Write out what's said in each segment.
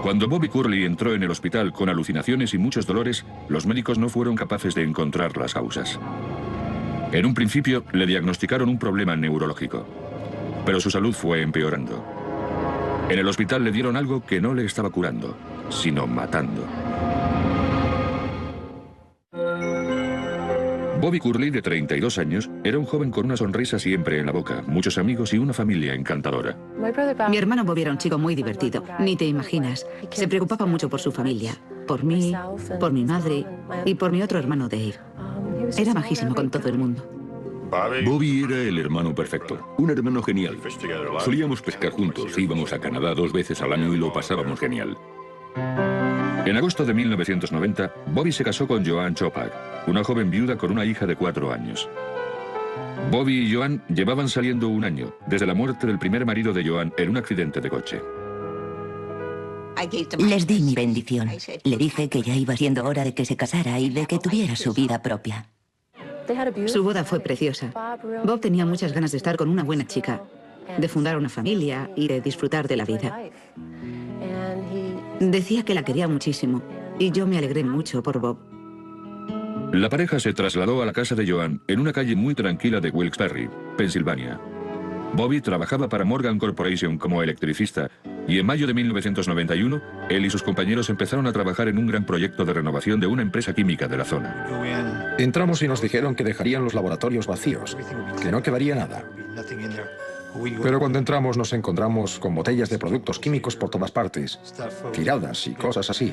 Cuando Bobby Curley entró en el hospital con alucinaciones y muchos dolores, los médicos no fueron capaces de encontrar las causas. En un principio le diagnosticaron un problema neurológico, pero su salud fue empeorando. En el hospital le dieron algo que no le estaba curando, sino matando. Bobby Curley, de 32 años, era un joven con una sonrisa siempre en la boca, muchos amigos y una familia encantadora. Mi hermano Bobby era un chico muy divertido, ni te imaginas. Se preocupaba mucho por su familia, por mí, por mi madre y por mi otro hermano Dave. Era majísimo con todo el mundo. Bobby era el hermano perfecto, un hermano genial. Solíamos pescar juntos, íbamos a Canadá 2 veces al año y lo pasábamos genial. En agosto de 1990, Bobby se casó con Joan Chopak, una joven viuda con una hija de 4 años. Bobby y Joan llevaban saliendo un año, desde la muerte del primer marido de Joan en un accidente de coche. Les di mi bendición. Le dije que ya iba siendo hora de que se casara y de que tuviera su vida propia. Su boda fue preciosa. Bob tenía muchas ganas de estar con una buena chica, de fundar una familia y de disfrutar de la vida. Decía que la quería muchísimo, y yo me alegré mucho por Bob. La pareja se trasladó a la casa de Joan en una calle muy tranquila de Wilkes-Barre, Pensilvania. Bobby trabajaba para Morgan Corporation como electricista, y en mayo de 1991, él y sus compañeros empezaron a trabajar en un gran proyecto de renovación de una empresa química de la zona. Entramos y nos dijeron que dejarían los laboratorios vacíos, que no quedaría nada. Pero cuando entramos nos encontramos con botellas de productos químicos por todas partes, tiradas y cosas así.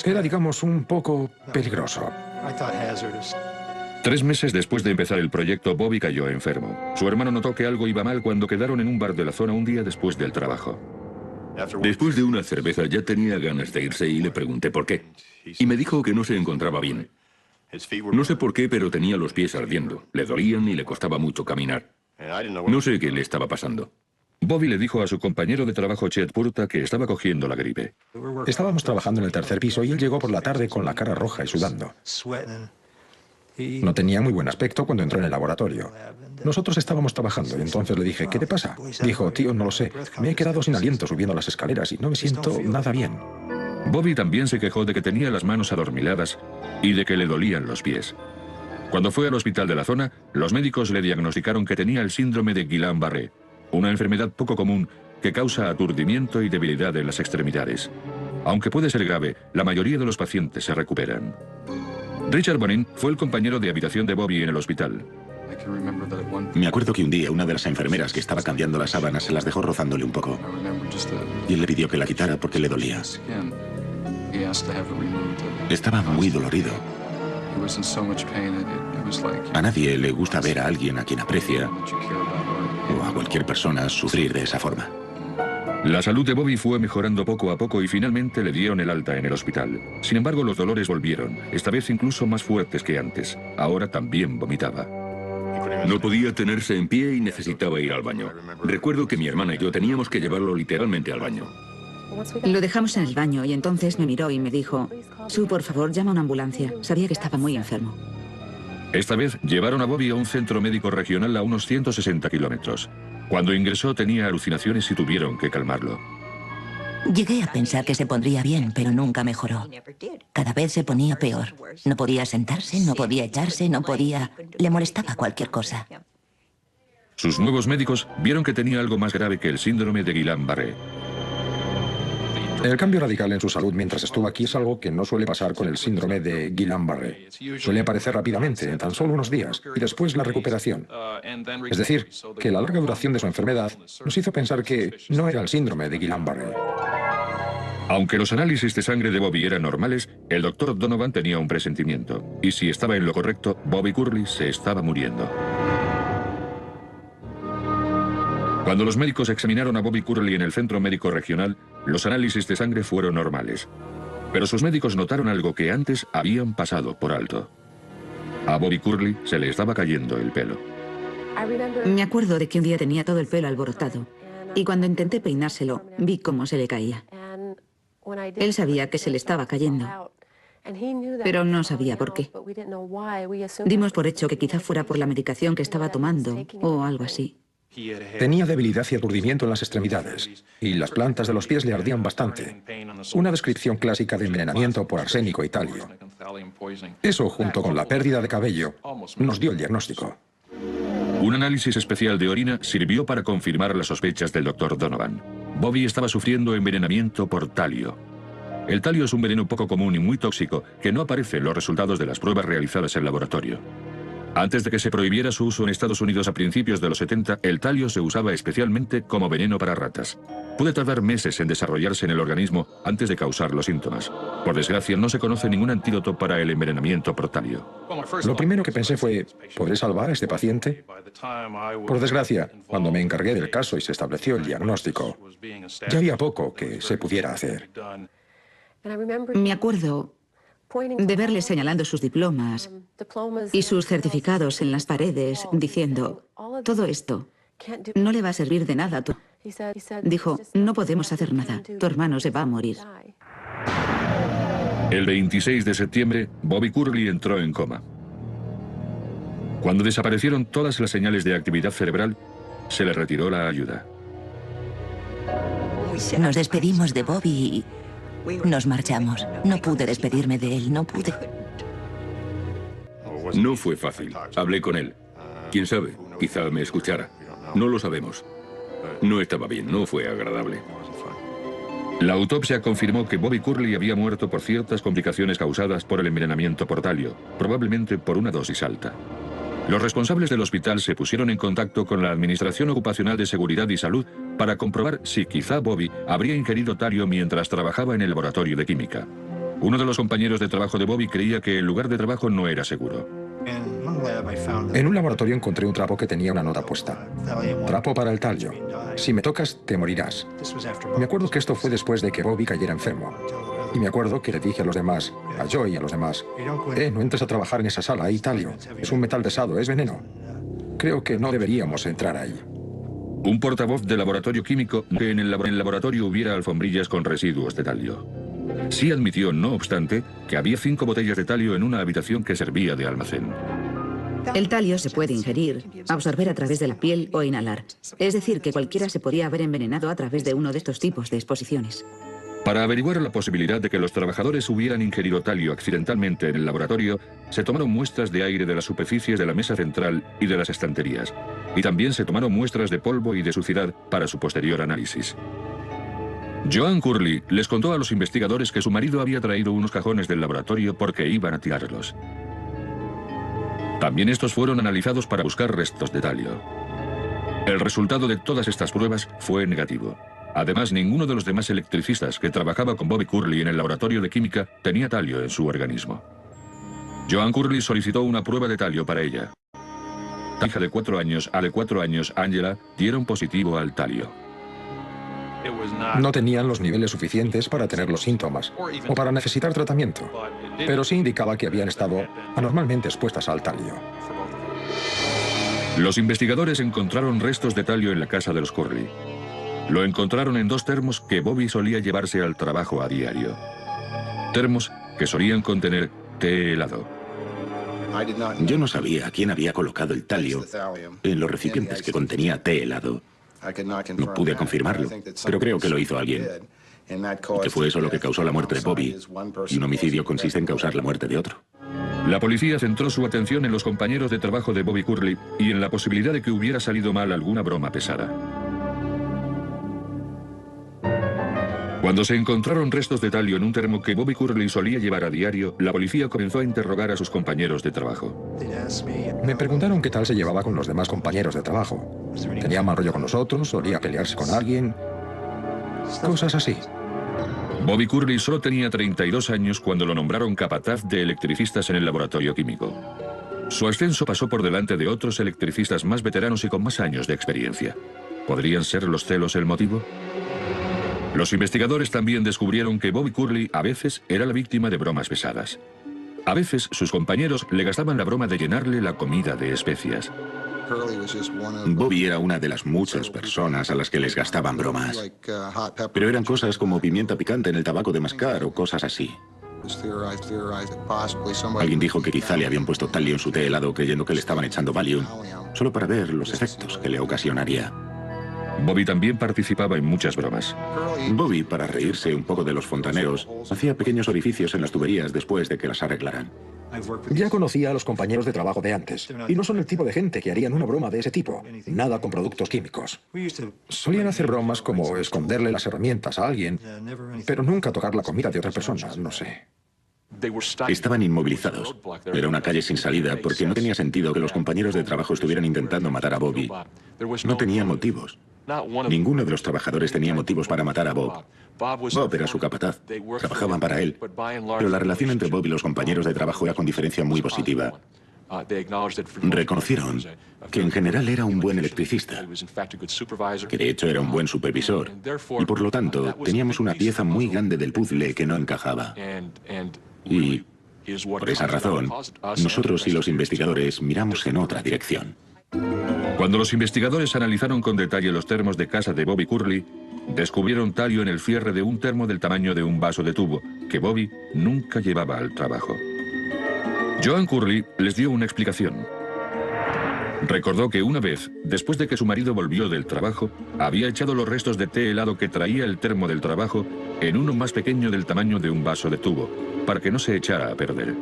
Era, digamos, un poco peligroso. 3 meses después de empezar el proyecto, Bobby cayó enfermo. Su hermano notó que algo iba mal cuando quedaron en un bar de la zona un día después del trabajo. Después de una cerveza ya tenía ganas de irse y le pregunté por qué. Y me dijo que no se encontraba bien. No sé por qué, pero tenía los pies ardiendo. Le dolían y le costaba mucho caminar. No sé qué le estaba pasando. Bobby le dijo a su compañero de trabajo Chet Purta que estaba cogiendo la gripe. Estábamos trabajando en el 3er piso y él llegó por la tarde con la cara roja y sudando. No tenía muy buen aspecto cuando entró en el laboratorio. Nosotros estábamos trabajando y entonces le dije, ¿qué te pasa? Dijo, tío, no lo sé. Me he quedado sin aliento subiendo las escaleras y no me siento nada bien. Bobby también se quejó de que tenía las manos adormiladas y de que le dolían los pies. Cuando fue al hospital de la zona, los médicos le diagnosticaron que tenía el síndrome de Guillain-Barré, una enfermedad poco común que causa aturdimiento y debilidad en las extremidades. Aunque puede ser grave, la mayoría de los pacientes se recuperan. Richard Bonin fue el compañero de habitación de Bobby en el hospital. Me acuerdo que un día una de las enfermeras que estaba cambiando las sábanas se las dejó rozándole un poco. Y él le pidió que la quitara porque le dolía. Estaba muy dolorido. A nadie le gusta ver a alguien a quien aprecia o a cualquier persona sufrir de esa forma. La salud de Bobby fue mejorando poco a poco y finalmente le dieron el alta en el hospital. Sin embargo, los dolores volvieron, esta vez incluso más fuertes que antes. Ahora también vomitaba. No podía tenerse en pie y necesitaba ir al baño. Recuerdo que mi hermana y yo teníamos que llevarlo literalmente al baño. Lo dejamos en el baño y entonces me miró y me dijo, Sue, por favor, llama a una ambulancia. Sabía que estaba muy enfermo. Esta vez llevaron a Bobby a un centro médico regional a unos 160 kilómetros. Cuando ingresó tenía alucinaciones y tuvieron que calmarlo. Llegué a pensar que se pondría bien, pero nunca mejoró. Cada vez se ponía peor. No podía sentarse, no podía echarse, no podía... Le molestaba cualquier cosa. Sus nuevos médicos vieron que tenía algo más grave que el síndrome de Guillain-Barré. El cambio radical en su salud mientras estuvo aquí es algo que no suele pasar con el síndrome de Guillain-Barré. Suele aparecer rápidamente, en tan solo unos días, y después la recuperación. Es decir, que la larga duración de su enfermedad nos hizo pensar que no era el síndrome de Guillain-Barré. Aunque los análisis de sangre de Bobby eran normales, el doctor Donovan tenía un presentimiento. Y si estaba en lo correcto, Bobby Curley se estaba muriendo. Cuando los médicos examinaron a Bobby Curley en el centro médico regional, los análisis de sangre fueron normales. Pero sus médicos notaron algo que antes habían pasado por alto. A Bobby Curley se le estaba cayendo el pelo. Me acuerdo de que un día tenía todo el pelo alborotado y cuando intenté peinárselo vi cómo se le caía. Él sabía que se le estaba cayendo, pero no sabía por qué. Dimos por hecho que quizá fuera por la medicación que estaba tomando o algo así. Tenía debilidad y aturdimiento en las extremidades, y las plantas de los pies le ardían bastante. Una descripción clásica de envenenamiento por arsénico y talio. Eso, junto con la pérdida de cabello, nos dio el diagnóstico. Un análisis especial de orina sirvió para confirmar las sospechas del Dr. Donovan. Bobby estaba sufriendo envenenamiento por talio. El talio es un veneno poco común y muy tóxico que no aparece en los resultados de las pruebas realizadas en laboratorio. Antes de que se prohibiera su uso en Estados Unidos a principios de los 70, el talio se usaba especialmente como veneno para ratas. Puede tardar meses en desarrollarse en el organismo antes de causar los síntomas. Por desgracia, no se conoce ningún antídoto para el envenenamiento por talio. Lo primero que pensé fue, ¿podré salvar a este paciente? Por desgracia, cuando me encargué del caso y se estableció el diagnóstico, ya había poco que se pudiera hacer. Me acuerdo de verle señalando sus diplomas y sus certificados en las paredes, diciendo, todo esto no le va a servir de nada. Dijo, no podemos hacer nada, tu hermano se va a morir. El 26 de septiembre, Bobby Curley entró en coma. Cuando desaparecieron todas las señales de actividad cerebral, se le retiró la ayuda. Nos despedimos de Bobby y nos marchamos. No pude despedirme de él, no pude. No fue fácil. Hablé con él. Quién sabe, quizá me escuchara. No lo sabemos. No estaba bien, no fue agradable. La autopsia confirmó que Bobby Curley había muerto por ciertas complicaciones causadas por el envenenamiento por talio, probablemente por una dosis alta. Los responsables del hospital se pusieron en contacto con la Administración Ocupacional de Seguridad y Salud para comprobar si quizá Bobby habría ingerido talio mientras trabajaba en el laboratorio de química. Uno de los compañeros de trabajo de Bobby creía que el lugar de trabajo no era seguro. En un laboratorio encontré un trapo que tenía una nota puesta. Trapo para el talio. Si me tocas, te morirás. Me acuerdo que esto fue después de que Bobby cayera enfermo. Y me acuerdo que le dije a los demás, a Joy y a los demás, no entres a trabajar en esa sala, hay talio. Es un metal pesado, es veneno. Creo que no deberíamos entrar ahí. Un portavoz del laboratorio químico que en el laboratorio hubiera alfombrillas con residuos de talio. Sí admitió, no obstante, que había 5 botellas de talio en una habitación que servía de almacén. El talio se puede ingerir, absorber a través de la piel o inhalar. Es decir, que cualquiera se podría haber envenenado a través de uno de estos tipos de exposiciones. Para averiguar la posibilidad de que los trabajadores hubieran ingerido talio accidentalmente en el laboratorio, se tomaron muestras de aire de las superficies de la mesa central y de las estanterías. Y también se tomaron muestras de polvo y de suciedad para su posterior análisis. Joan Curley les contó a los investigadores que su marido había traído unos cajones del laboratorio porque iban a tirarlos. También estos fueron analizados para buscar restos de talio. El resultado de todas estas pruebas fue negativo. Además, ninguno de los demás electricistas que trabajaba con Bobby Curley en el laboratorio de química tenía talio en su organismo. Joan Curley solicitó una prueba de talio para ella. La hija de 4 años, Angela, dieron positivo al talio. No tenían los niveles suficientes para tener los síntomas o para necesitar tratamiento, pero sí indicaba que habían estado anormalmente expuestas al talio. Los investigadores encontraron restos de talio en la casa de los Curley. Lo encontraron en 2 termos que Bobby solía llevarse al trabajo a diario. Termos que solían contener té helado. Yo no sabía quién había colocado el talio en los recipientes que contenía té helado. No pude confirmarlo, pero creo que lo hizo alguien. Y que fue eso lo que causó la muerte de Bobby. Y un homicidio consiste en causar la muerte de otro. La policía centró su atención en los compañeros de trabajo de Bobby Curley y en la posibilidad de que hubiera salido mal alguna broma pesada. Cuando se encontraron restos de talio en un termo que Bobby Curley solía llevar a diario, la policía comenzó a interrogar a sus compañeros de trabajo. Me preguntaron qué tal se llevaba con los demás compañeros de trabajo. ¿Tenía mal rollo con nosotros? ¿Solía pelearse con alguien? Cosas así. Bobby Curley solo tenía 32 años cuando lo nombraron capataz de electricistas en el laboratorio químico. Su ascenso pasó por delante de otros electricistas más veteranos y con más años de experiencia. ¿Podrían ser los celos el motivo? Los investigadores también descubrieron que Bobby Curley a veces era la víctima de bromas pesadas. A veces sus compañeros le gastaban la broma de llenarle la comida de especias. Bobby era una de las muchas personas a las que les gastaban bromas. Pero eran cosas como pimienta picante en el tabaco de mascar o cosas así. Alguien dijo que quizá le habían puesto talio en su té helado creyendo que le estaban echando Valium, solo para ver los efectos que le ocasionaría. Bobby también participaba en muchas bromas. Bobby, para reírse un poco de los fontaneros, hacía pequeños orificios en las tuberías después de que las arreglaran. Ya conocía a los compañeros de trabajo de antes, y no son el tipo de gente que harían una broma de ese tipo, nada con productos químicos. Solían hacer bromas como esconderle las herramientas a alguien, pero nunca tocar la comida de otra persona, no sé. Estaban inmovilizados. Era una calle sin salida porque no tenía sentido que los compañeros de trabajo estuvieran intentando matar a Bobby. No tenían motivos. Ninguno de los trabajadores tenía motivos para matar a Bob. Bob era su capataz. Trabajaban para él. Pero la relación entre Bob y los compañeros de trabajo era con diferencia muy positiva. Reconocieron que en general era un buen electricista, que de hecho era un buen supervisor, y por lo tanto teníamos una pieza muy grande del puzzle que no encajaba. Y por esa razón, nosotros y los investigadores miramos en otra dirección. Cuando los investigadores analizaron con detalle los termos de casa de Bobby Curley, descubrieron talio en el cierre de un termo del tamaño de un vaso de tubo, que Bobby nunca llevaba al trabajo. Joan Curley les dio una explicación. Recordó que una vez, después de que su marido volvió del trabajo, había echado los restos de té helado que traía el termo del trabajo en uno más pequeño del tamaño de un vaso de tubo, para que no se echara a perder.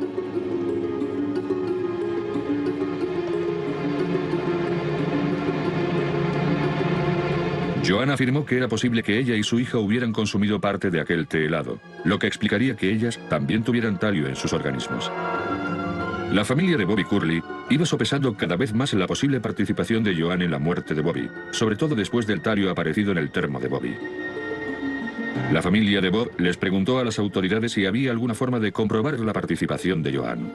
Joan afirmó que era posible que ella y su hija hubieran consumido parte de aquel té helado, lo que explicaría que ellas también tuvieran talio en sus organismos. La familia de Bobby Curley iba sopesando cada vez más la posible participación de Joan en la muerte de Bobby, sobre todo después del talio aparecido en el termo de Bobby. La familia de Bob les preguntó a las autoridades si había alguna forma de comprobar la participación de Joan.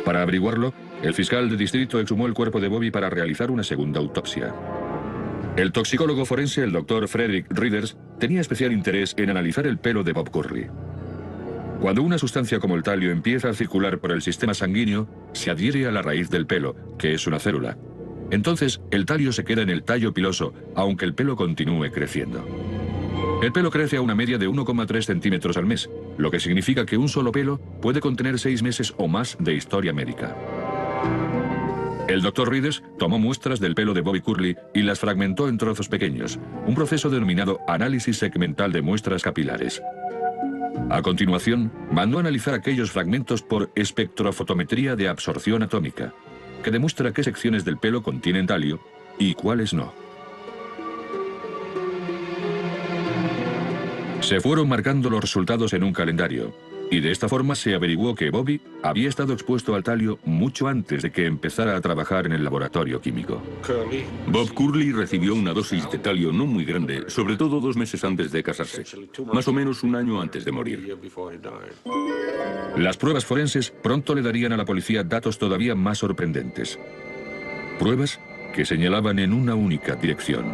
Para averiguarlo, el fiscal de distrito exhumó el cuerpo de Bobby para realizar una segunda autopsia. El toxicólogo forense, el doctor Frederick Readers, tenía especial interés en analizar el pelo de Bob Curley. Cuando una sustancia como el talio empieza a circular por el sistema sanguíneo, se adhiere a la raíz del pelo, que es una célula. Entonces, el talio se queda en el tallo piloso, aunque el pelo continúe creciendo. El pelo crece a una media de 1,3 centímetros al mes, lo que significa que un solo pelo puede contener 6 meses o más de historia médica. El Dr. Readers tomó muestras del pelo de Bobby Curley y las fragmentó en trozos pequeños, un proceso denominado análisis segmental de muestras capilares. A continuación, mandó analizar aquellos fragmentos por espectrofotometría de absorción atómica, que demuestra qué secciones del pelo contienen talio y cuáles no. Se fueron marcando los resultados en un calendario, y de esta forma se averiguó que Bobby había estado expuesto al talio mucho antes de que empezara a trabajar en el laboratorio químico. Bob Curley recibió una dosis de talio no muy grande, sobre todo 2 meses antes de casarse, más o menos un año antes de morir. Las pruebas forenses pronto le darían a la policía datos todavía más sorprendentes. Pruebas que señalaban en una única dirección.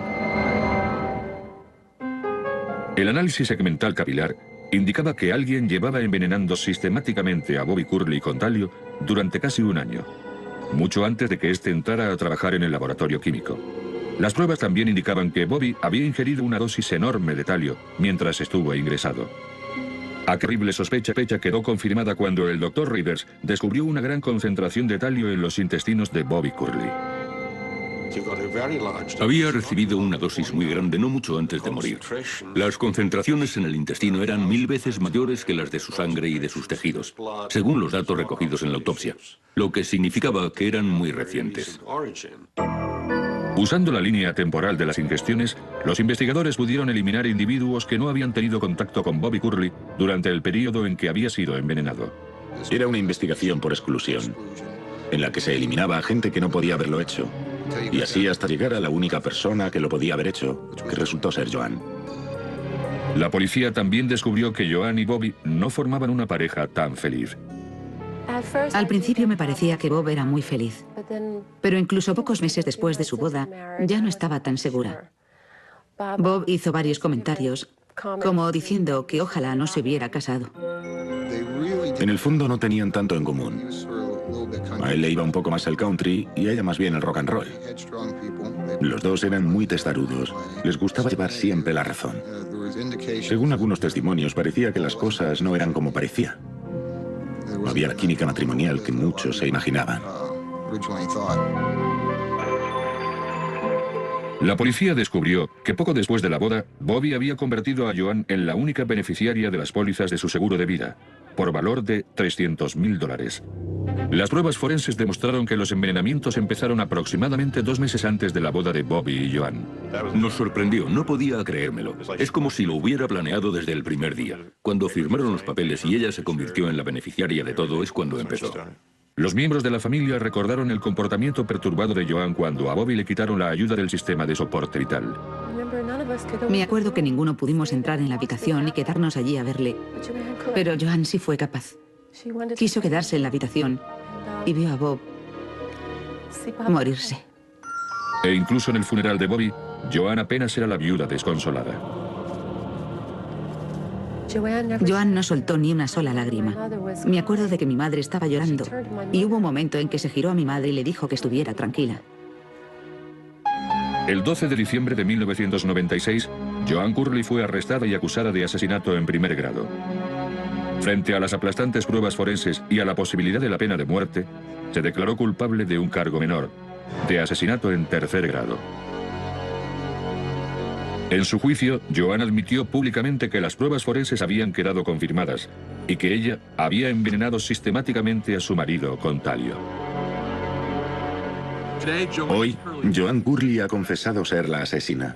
El análisis segmental capilar indicaba que alguien llevaba envenenando sistemáticamente a Bobby Curley con talio durante casi un año, mucho antes de que éste entrara a trabajar en el laboratorio químico. Las pruebas también indicaban que Bobby había ingerido una dosis enorme de talio mientras estuvo ingresado. Aquella horrible sospecha quedó confirmada cuando el Dr. Readers descubrió una gran concentración de talio en los intestinos de Bobby Curley. Había recibido una dosis muy grande no mucho antes de morir. Las concentraciones en el intestino eran 1000 veces mayores que las de su sangre y de sus tejidos, según los datos recogidos en la autopsia, lo que significaba que eran muy recientes. Usando la línea temporal de las ingestiones, los investigadores pudieron eliminar individuos que no habían tenido contacto con Bobby Curley durante el periodo en que había sido envenenado. Era una investigación por exclusión, en la que se eliminaba a gente que no podía haberlo hecho. Y así hasta llegar a la única persona que lo podía haber hecho, que resultó ser Joan. La policía también descubrió que Joan y Bobby no formaban una pareja tan feliz. Al principio me parecía que Bob era muy feliz, pero incluso pocos meses después de su boda ya no estaba tan segura. Bob hizo varios comentarios, como diciendo que ojalá no se hubiera casado. En el fondo no tenían tanto en común. A él le iba un poco más el country y a ella más bien el rock and roll. Los dos eran muy testarudos. Les gustaba llevar siempre la razón. Según algunos testimonios, parecía que las cosas no eran como parecía. No había la química matrimonial que muchos se imaginaban. La policía descubrió que poco después de la boda, Bobby había convertido a Joan en la única beneficiaria de las pólizas de su seguro de vida, por valor de $300.000. Las pruebas forenses demostraron que los envenenamientos empezaron aproximadamente 2 meses antes de la boda de Bobby y Joan. Nos sorprendió, no podía creérmelo. Es como si lo hubiera planeado desde el primer día. Cuando firmaron los papeles y ella se convirtió en la beneficiaria de todo, es cuando empezó. Los miembros de la familia recordaron el comportamiento perturbado de Joan cuando a Bobby le quitaron la ayuda del sistema de soporte vital. Me acuerdo que ninguno pudimos entrar en la habitación y quedarnos allí a verle, pero Joan sí fue capaz. Quiso quedarse en la habitación y vio a Bob morirse. E incluso en el funeral de Bobby, Joan apenas era la viuda desconsolada. Joan no soltó ni una sola lágrima. Me acuerdo de que mi madre estaba llorando y hubo un momento en que se giró a mi madre y le dijo que estuviera tranquila. El 12 de diciembre de 1996, Joan Curley fue arrestada y acusada de asesinato en primer grado. Frente a las aplastantes pruebas forenses y a la posibilidad de la pena de muerte, se declaró culpable de un cargo menor, de asesinato en tercer grado. En su juicio, Joan admitió públicamente que las pruebas forenses habían quedado confirmadas y que ella había envenenado sistemáticamente a su marido con talio. Hoy, Joan Curley ha confesado ser la asesina.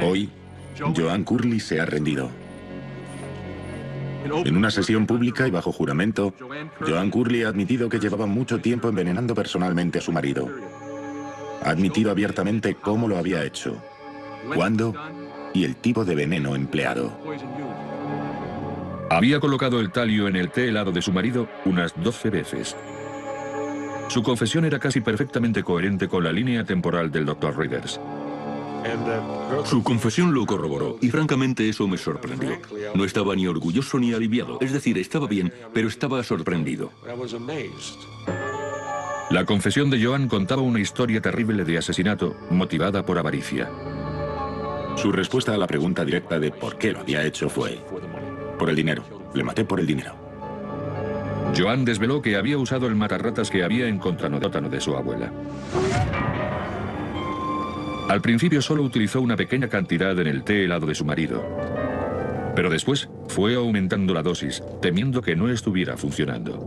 Hoy, Joan Curley se ha rendido. En una sesión pública y bajo juramento, Joan Curley ha admitido que llevaba mucho tiempo envenenando personalmente a su marido. Ha admitido abiertamente cómo lo había hecho, cuándo y el tipo de veneno empleado. Había colocado el talio en el té helado de su marido unas 12 veces. Su confesión era casi perfectamente coherente con la línea temporal del Dr. Readers. Su confesión lo corroboró y francamente eso me sorprendió. No estaba ni orgulloso ni aliviado, es decir, estaba bien, pero estaba sorprendido. La confesión de Joan contaba una historia terrible de asesinato motivada por avaricia. Su respuesta a la pregunta directa de por qué lo había hecho fue: por el dinero. Le maté por el dinero. Joan desveló que había usado el matarratas que había encontrado en el sótano de su abuela. Al principio solo utilizó una pequeña cantidad en el té helado de su marido, pero después fue aumentando la dosis, temiendo que no estuviera funcionando.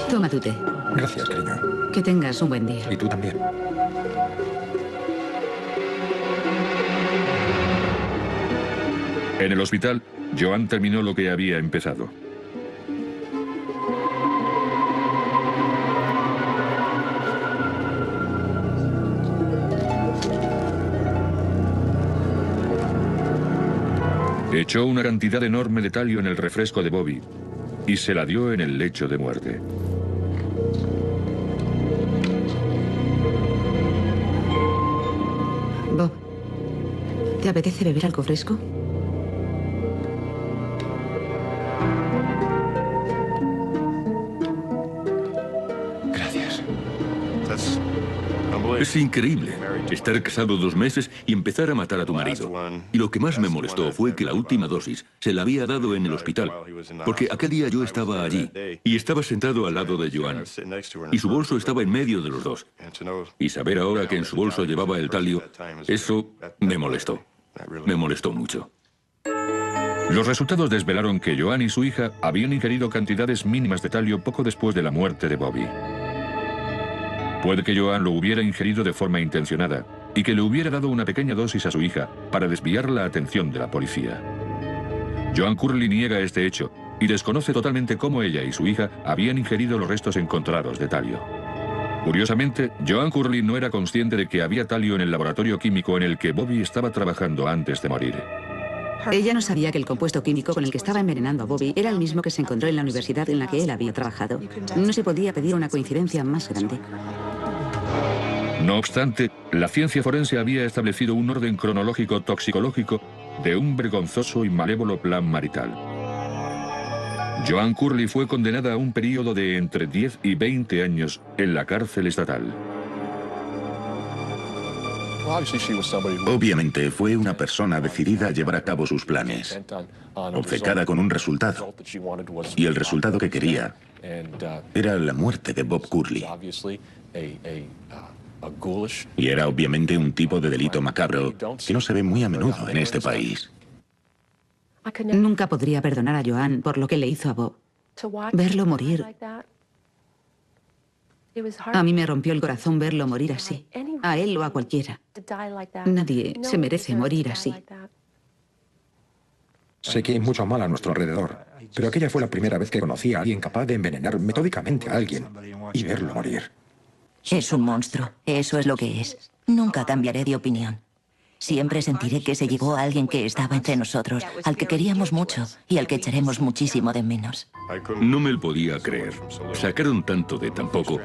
Toma tu té. Gracias, cariño. Que tengas un buen día. Y tú también. En el hospital, Joan terminó lo que había empezado. Echó una cantidad enorme de talio en el refresco de Bobby y se la dio en el lecho de muerte. Bob, ¿te apetece beber algo fresco? Gracias. Es increíble estar casado 2 meses y empezar a matar a tu marido. Y lo que más me molestó fue que la última dosis se la había dado en el hospital, porque aquel día yo estaba allí y estaba sentado al lado de Joan y su bolso estaba en medio de los dos. Y saber ahora que en su bolso llevaba el talio, eso me molestó mucho. Los resultados desvelaron que Joan y su hija habían ingerido cantidades mínimas de talio poco después de la muerte de Bobby. Puede que Joan lo hubiera ingerido de forma intencionada y que le hubiera dado una pequeña dosis a su hija para desviar la atención de la policía. Joan Curley niega este hecho y desconoce totalmente cómo ella y su hija habían ingerido los restos encontrados de talio. Curiosamente, Joan Curley no era consciente de que había talio en el laboratorio químico en el que Bobby estaba trabajando antes de morir. Ella no sabía que el compuesto químico con el que estaba envenenando a Bobby era el mismo que se encontró en la universidad en la que él había trabajado. No se podía pedir una coincidencia más grande. No obstante, la ciencia forense había establecido un orden cronológico toxicológico de un vergonzoso y malévolo plan marital. Joanne Curley fue condenada a un período de entre 10 y 20 años en la cárcel estatal. Obviamente fue una persona decidida a llevar a cabo sus planes, obcecada con un resultado, y el resultado que quería era la muerte de Bob Curley. Y era obviamente un tipo de delito macabro que no se ve muy a menudo en este país. Nunca podría perdonar a Joanne por lo que le hizo a Bob. Verlo morir. A mí me rompió el corazón verlo morir así. A él o a cualquiera. Nadie se merece morir así. Sé que hay mucho mal a nuestro alrededor, pero aquella fue la primera vez que conocí a alguien capaz de envenenar metódicamente a alguien y verlo morir. Es un monstruo, eso es lo que es. Nunca cambiaré de opinión. Siempre sentiré que se llevó a alguien que estaba entre nosotros, al que queríamos mucho y al que echaremos muchísimo de menos. No me lo podía creer. Sacaron tanto de tan poco.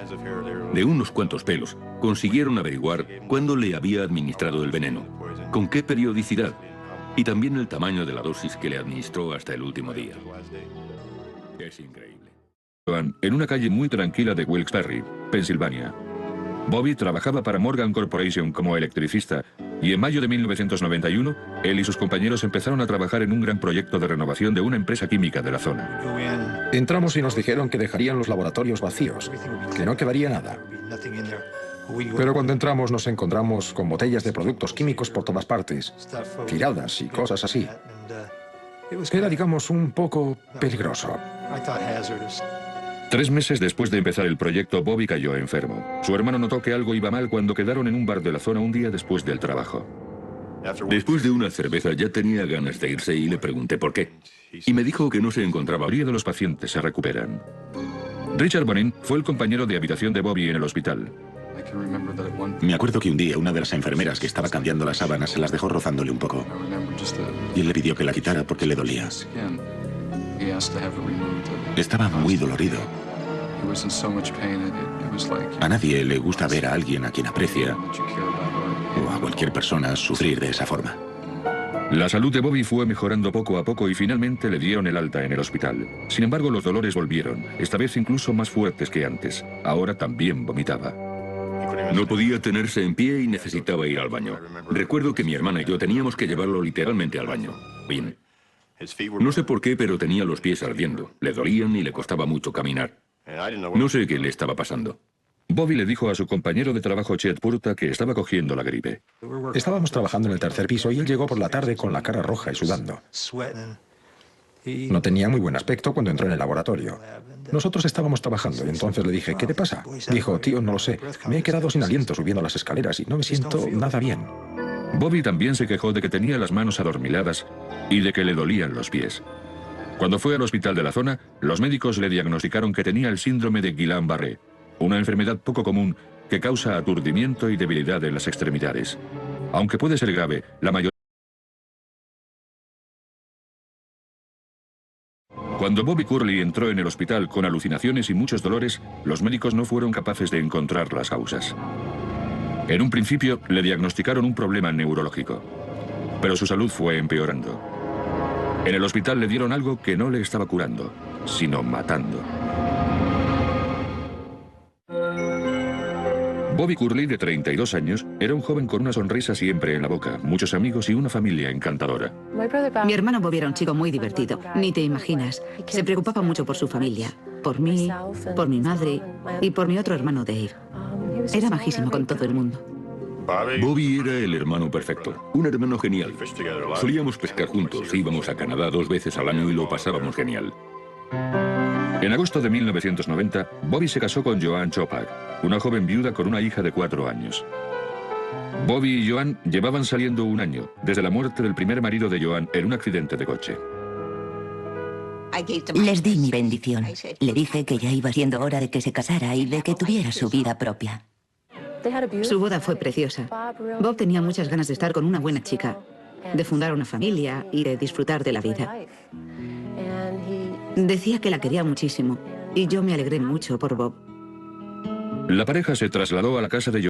De unos cuantos pelos, consiguieron averiguar cuándo le había administrado el veneno, con qué periodicidad, y también el tamaño de la dosis que le administró hasta el último día. Es increíble. En una calle muy tranquila de Wilkes-Barre, Pensilvania. Bobby trabajaba para Morgan Corporation como electricista y en mayo de 1991, él y sus compañeros empezaron a trabajar en un gran proyecto de renovación de una empresa química de la zona. Entramos y nos dijeron que dejarían los laboratorios vacíos, que no quedaría nada. Pero cuando entramos nos encontramos con botellas de productos químicos por todas partes, tiradas y cosas así. Era, digamos, un poco peligroso. 3 meses después de empezar el proyecto, Bobby cayó enfermo. Su hermano notó que algo iba mal cuando quedaron en un bar de la zona un día después del trabajo. Después de una cerveza ya tenía ganas de irse y le pregunté por qué. Y me dijo que no se encontraba La mayoría de los pacientes se recuperan. Richard Bonin fue el compañero de habitación de Bobby en el hospital. Me acuerdo que un día una de las enfermeras que estaba cambiando las sábanas se las dejó rozándole un poco. Y él le pidió que la quitara porque le dolía. Estaba muy dolorido. A nadie le gusta ver a alguien a quien aprecia o a cualquier persona sufrir de esa forma. La salud de Bobby fue mejorando poco a poco y finalmente le dieron el alta en el hospital. Sin embargo, los dolores volvieron, esta vez incluso más fuertes que antes. Ahora también vomitaba. No podía tenerse en pie y necesitaba ir al baño. Recuerdo que mi hermana y yo teníamos que llevarlo literalmente al baño. Bien. No sé por qué, pero tenía los pies ardiendo. Le dolían y le costaba mucho caminar. No sé qué le estaba pasando. Bobby le dijo a su compañero de trabajo Chet Purta que estaba cogiendo la gripe. Estábamos trabajando en el tercer piso y él llegó por la tarde con la cara roja y sudando. No tenía muy buen aspecto cuando entró en el laboratorio. Nosotros estábamos trabajando y entonces le dije, ¿qué te pasa? Dijo, tío, no lo sé. Me he quedado sin aliento subiendo las escaleras y no me siento nada bien. Bobby también se quejó de que tenía las manos adormiladas y de que le dolían los pies. Cuando fue al hospital de la zona, los médicos le diagnosticaron que tenía el síndrome de Guillain-Barré, una enfermedad poco común que causa aturdimiento y debilidad en las extremidades. Aunque puede ser grave, la mayoría... Cuando Bobby Curley entró en el hospital con alucinaciones y muchos dolores, los médicos no fueron capaces de encontrar las causas. En un principio le diagnosticaron un problema neurológico, pero su salud fue empeorando. En el hospital le dieron algo que no le estaba curando, sino matando. Bobby Curley, de 32 años, era un joven con una sonrisa siempre en la boca, muchos amigos y una familia encantadora. Mi hermano Bobby era un chico muy divertido, ni te imaginas. Se preocupaba mucho por su familia, por mí, por mi madre y por mi otro hermano Dave. Era majísimo con todo el mundo. Bobby era el hermano perfecto, un hermano genial. Solíamos pescar juntos, íbamos a Canadá 2 veces al año y lo pasábamos genial. En agosto de 1990, Bobby se casó con Joanne Chopak, una joven viuda con una hija de 4 años. Bobby y Joanne llevaban saliendo 1 año, desde la muerte del primer marido de Joanne en un accidente de coche. Les di mi bendición. Le dije que ya iba siendo hora de que se casara y de que tuviera su vida propia. Su boda fue preciosa. Bob tenía muchas ganas de estar con una buena chica, de fundar una familia y de disfrutar de la vida. Decía que la quería muchísimo y yo me alegré mucho por Bob. La pareja se trasladó a la casa de Joanne